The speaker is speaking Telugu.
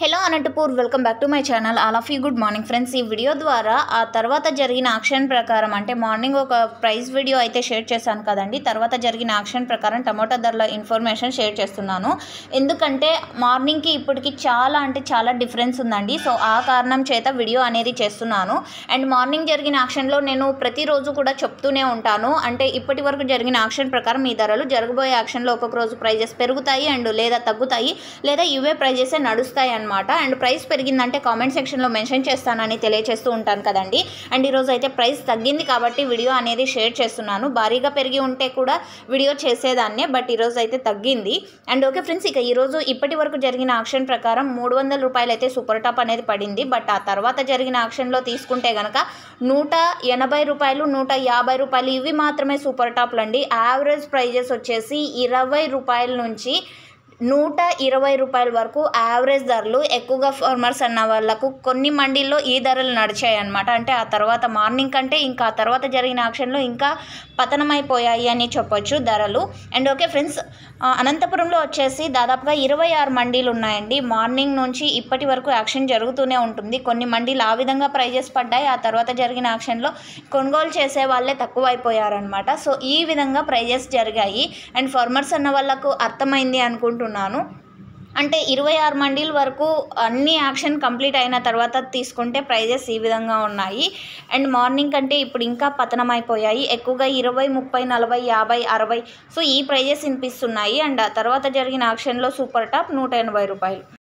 Hello Anantapur welcome back to my channel. All of you good morning friends. ఈ వీడియో ద్వారా ఆ తర్వాత జరిగిన యాక్షన్ ప్రకారం అంటే మార్నింగ్ ఒక ప్రైస్ వీడియో అయితే షేర్ చేశాను కదండి. తర్వాత జరిగిన యాక్షన్ ప్రకారం టమాటా ధరల ఇన్ఫర్మేషన్ షేర్ చేస్తున్నాను. ఎందుకంటే మార్నింగ్కి ఇప్పటికి చాలా డిఫరెన్స్ ఉందండి. సో ఆ కారణం చేత వీడియో అనేది చేస్తున్నాను. అండ్ మార్నింగ్ జరిగిన యాక్షన్లో నేను ప్రతిరోజు కూడా చెప్తూనే ఉంటాను. అంటే ఇప్పటి వరకు జరిగిన యాక్షన్ ప్రకారం ఈ ధరలు జరగబోయే యాక్షన్లో ఒక్కొక్క రోజు ప్రైజెస్ పెరుగుతాయి అండ్ లేదా తగ్గుతాయి, లేదా ఇవే ప్రైజెసే నడుస్తాయి అనమాట. అండ్ ప్రైస్ పెరిగిందంటే కామెంట్ సెక్షన్లో మెన్షన్ చేస్తానని తెలియజేస్తూ ఉంటాను కదండి. అండ్ ఈరోజు అయితే ప్రైస్ తగ్గింది కాబట్టి వీడియో అనేది షేర్ చేస్తున్నాను. భారీగా పెరిగి ఉంటే కూడా వీడియో చేసేదాన్నే, బట్ ఈరోజు అయితే తగ్గింది. అండ్ ఓకే ఫ్రెండ్స్, ఇక ఈరోజు ఇప్పటి వరకు జరిగిన యాక్షన్ ప్రకారం 300 రూపాయలు అయితే సూపర్ టాప్ అనేది పడింది. బట్ ఆ తర్వాత జరిగిన యాక్షన్లో తీసుకుంటే కనుక 180 రూపాయలు, 150 రూపాయలు ఇవి మాత్రమే సూపర్ టాప్లు అండి. యావరేజ్ ప్రైజెస్ వచ్చేసి 20 రూపాయల నుంచి 120 రూపాయల వరకు యావరేజ్ ధరలు. ఎక్కువగా ఫార్మర్స్ అన్న వాళ్ళకు కొన్ని మండీల్లో ఈ ధరలు నడిచాయి అనమాట. అంటే ఆ తర్వాత మార్నింగ్ కంటే ఇంకా ఆ తర్వాత జరిగిన యాక్షన్లో ఇంకా పతనమైపోయాయి అని చెప్పొచ్చు ధరలు. అండ్ ఓకే ఫ్రెండ్స్, అనంతపురంలో వచ్చేసి దాదాపుగా 26 మండీలు ఉన్నాయండి. మార్నింగ్ నుంచి ఇప్పటి వరకు యాక్షన్ జరుగుతూనే ఉంటుంది. కొన్ని మండీలు ఆ విధంగా ప్రైజెస్ పడ్డాయి. ఆ తర్వాత జరిగిన యాక్షన్లో కొనుగోలు చేసే వాళ్ళే తక్కువైపోయారనమాట. సో ఈ విధంగా ప్రైజెస్ జరిగాయి. అండ్ ఫార్మర్స్ అన్న వాళ్ళకు అర్థమైంది అనుకుంటున్నాను. అంటే 26 మండీల వరకు అన్ని యాక్షన్ కంప్లీట్ అయిన తర్వాత తీసుకుంటే ప్రైజెస్ ఈ విధంగా ఉన్నాయి. అండ్ మార్నింగ్ కంటే ఇప్పుడు ఇంకా పతనమైపోయాయి. ఎక్కువగా 20, 30, 40, 50, 60 సో ఈ ప్రైజెస్ వినిపిస్తున్నాయి. అండ్ ఆ తర్వాత జరిగిన యాక్షన్లో సూపర్ టాప్ 180 రూపాయలు.